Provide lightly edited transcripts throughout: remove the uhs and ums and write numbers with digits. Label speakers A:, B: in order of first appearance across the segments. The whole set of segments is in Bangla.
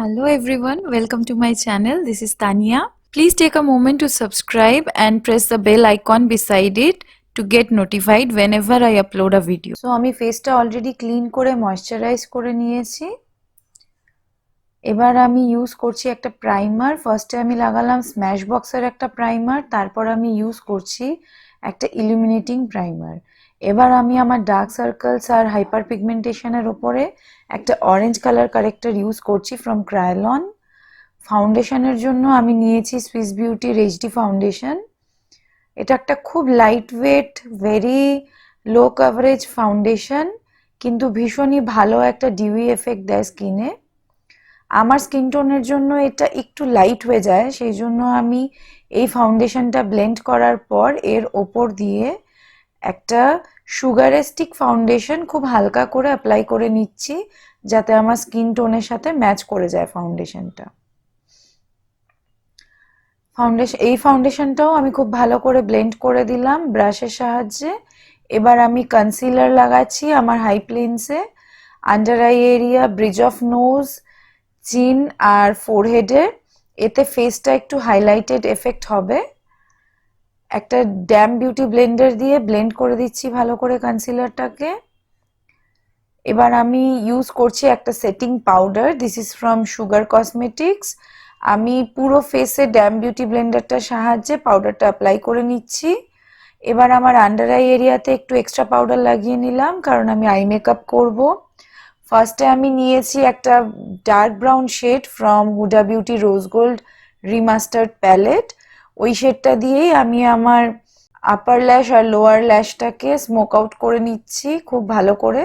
A: Hello everyone, welcome to my channel. This is Tania. Please take a moment to subscribe and press the bell icon beside it to get notified whenever I upload a video. So আমি ফেসটা অলরেডি ক্লিন করে ময়শ্চারাইজ করে নিয়েছি। এবার আমি ইউজ করছি একটা প্রাইমার। ফার্স্টে আমি লাগালাম স্ম্যাশ বক্সের একটা প্রাইমার, তারপর আমি ইউজ করছি একটা ইলুমিনেটিং প্রাইমার। এবার আমি আমার ডার্ক সার্কেলস আর হাইপার পিগমেন্টেশনের উপরে একটা অরেঞ্জ কালার কারেক্টর ইউজ করছি ফ্রম ক্রায়োলন। ফাউন্ডেশনের জন্য আমি নিয়েছি সুইস বিউটির এইচডি ফাউন্ডেশন। এটা একটা খুব light weight, very low coverage foundation, কিন্তু ভীষণই ভালো একটা ডিউই এফেক্ট দেয় স্কিনে। আমার স্কিন টোনের জন্য এটা একটু লাইট হয়ে যায়, সেই জন্য আমি এই ফাউন্ডেশনটা ব্লেন্ড করার পর এর ওপর দিয়ে একটা সুগারেস্টিক ফাউন্ডেশন খুব হালকা করে অ্যাপ্লাই করে নিচ্ছি, যাতে আমার স্কিন টোনের সাথে ম্যাচ করে যায় ফাউন্ডেশনটা। এই ফাউন্ডেশনটাও আমি খুব ভালো করে ব্লেন্ড করে দিলাম ব্রাশের সাহায্যে। এবার আমি কনসিলার লাগাচ্ছি আমার হাই প্লেন্সে, under eye area, bridge of nose, chin আর ফোরহেডে। এতে ফেসটা একটু হাইলাইটেড এফেক্ট হবে। একটা ড্যাম বিউটি ব্লেন্ডার দিয়ে ব্লেন্ড করে দিচ্ছি ভালো করে কনসিলারটাকে। এবার আমি ইউজ করছি একটা setting powder, this is from sugar cosmetics. আমি পুরো ফেসে ড্যাম বিউটি ব্লেন্ডারটার সাহায্যে পাউডারটা অ্যাপ্লাই করে নিচ্ছি। এবার আমার আন্ডার আই এরিয়াতে একটু এক্সট্রা পাউডার লাগিয়ে নিলাম, কারণ আমি আই মেকআপ করব। ফার্স্টে আমি নিয়েছি একটা dark brown shade from Huda beauty rose gold remastered palette. ওই শেডটা দিয়েই আমি আমার আপার ল্যাশ আর লোয়ার ল্যাশটাকে স্মোক আউট করে নিচ্ছি খুব ভালো করে।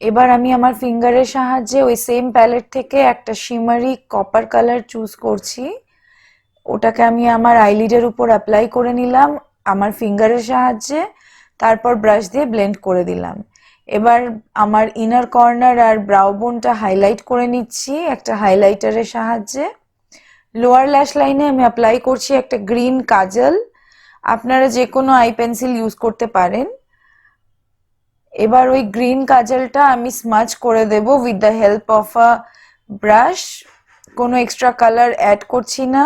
A: এবার আমি আমার ফিঙ্গারের সাহায্যে ওই সেম প্যালেট থেকে একটা শিমারি কপার কালার চুজ করছি। ওটাকে আমি আমার আইলিডের উপর অ্যাপ্লাই করে নিলাম আমার ফিঙ্গারের সাহায্যে, তারপর ব্রাশ দিয়ে ব্লেন্ড করে দিলাম। এবার আমার ইনার কর্নার আর ব্রাউ বোনটা হাইলাইট করে নিচ্ছি একটা হাইলাইটারের সাহায্যে। লোয়ার ল্যাশ লাইনে আমি অ্যাপ্লাই করছি একটা গ্রিন কাজল। আপনারা যে কোনো আই পেন্সিল ইউজ করতে পারেন। এবার ওই গ্রিন কাজলটা আমি স্মাচ করে দেব with the help of a brush. কোনো এক্সট্রা কালার অ্যাড করছি না,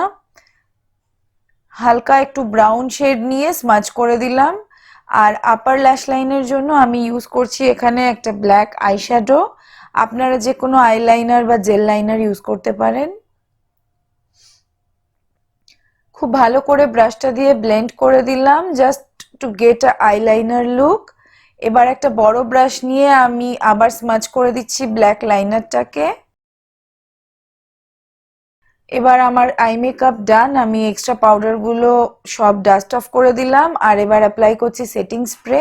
A: হালকা একটু ব্রাউন শেড নিয়ে স্মাচ করে দিলাম। আর আপার ল্যাশ লাইনের জন্য আমি ইউজ করছি এখানে একটা ব্ল্যাক আইশ্যাডো। আপনারা যে কোনো আইলাইনার বা জেল লাইনার ইউজ করতে পারেন। খুব ভালো করে ব্রাশটা দিয়ে ব্লেন্ড করে দিলাম just to get a eyeliner look. এবার একটা বড় ব্রাশ নিয়ে আমি আবার স্মাচ করে দিচ্ছি ব্ল্যাক লাইনারটাকে। এবার আমার আই মেকআপ ডান। আমি এক্সট্রা পাউডারগুলো সব ডাস্ট অফ করে দিলাম আর এবার অ্যাপ্লাই করছি সেটিং স্প্রে।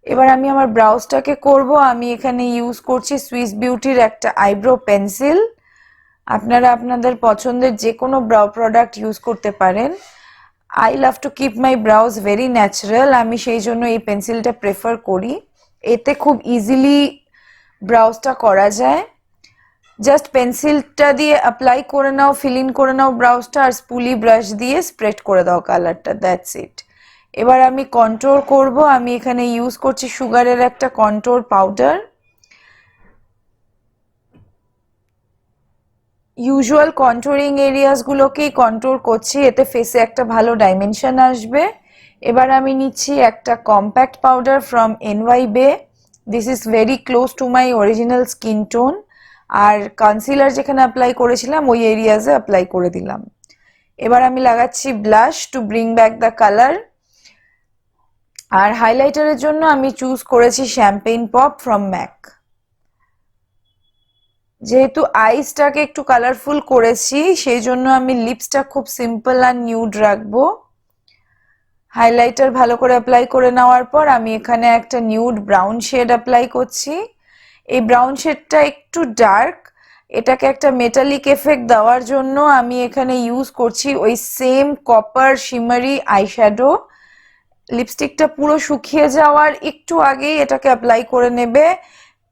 A: এবার আমি আমার ব্রাউজটাকে করব। আমি এখানে ইউজ করছি সুইস বিউটির একটা আইব্রো পেন্সিল। আপনারা আপনাদের পছন্দের যে কোনো ব্রাউ প্রোডাক্ট ইউজ করতে পারেন। I love to keep my browse very natural, আমি সেই জন্য এই পেন্সিলটা প্রেফার করি। এতে খুব ইজিলি ব্রাউজটা করা যায়। জাস্ট পেন্সিলটা দিয়ে অ্যাপ্লাই করে নাও, ফিল ইন করে নাও ব্রাউজটা, আর স্পুলি ব্রাশ দিয়ে স্প্রেড করে দাও কালারটা, দ্যাটস ইট। এবার আমি কন্ট্রোল করব। আমি এখানে ইউজ করছি সুগারের একটা কন্ট্রোল পাউডার। ইউজুয়াল কন্ট্রোলিং এরিয়াসগুলোকেই কন্ট্রোল করছি, এতে ফেসে একটা ভালো ডাইমেনশন আসবে। এবার আমি নিচ্ছি একটা compact powder from NY Bae, this is very close to my original skin tone. আর কনসিলার যেখানে অ্যাপ্লাই করেছিলাম ওই এরিয়াসে অ্যাপ্লাই করে দিলাম। এবার আমি লাগাচ্ছি blush to bring back the colour. আর হাইলাইটারের জন্য আমি চুজ করেছি শ্যাম্পেইন পপ ফ্রম ম্যাক। যেহেতু আইসটাকে একটু কালারফুল করেছি, সেই জন্য আমি লিপসটা খুব সিম্পল আর নিউড রাখবো। হাইলাইটার ভালো করে অ্যাপ্লাই করে নেওয়ার পর আমি এখানে একটা নিউড ব্রাউন শেড অ্যাপ্লাই করছি। এই ব্রাউন শেডটা একটু ডার্ক, এটাকে একটা মেটালিক এফেক্ট দেওয়ার জন্য আমি এখানে ইউজ করছি ওই সেম কপার শিমারি আইশ্যাডো। লিপস্টিকটা পুরো শুকিয়ে যাওয়ার একটু আগেই এটাকে অ্যাপ্লাই করে নেবে।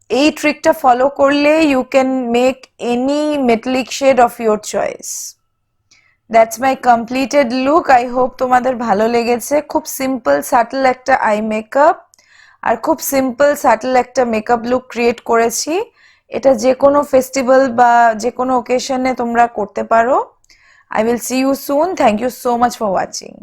A: এই ট্রিকটা ফলো করলে you can make any metallic shade of your choice. That's my completed look. I hope তোমাদের ভালো লেগেছে। খুব সিম্পল সাটল একটা আই মেকআপ। আর খুব সিম্পল সাটল একটা মেকআপ লুক ক্রিয়েট করেছি। এটা যে কোনো ফেস্টিভ্যাল বা যে কোনো ওকেশনে তোমরা করতে পারো। I will see you soon. Thank you so much for watching.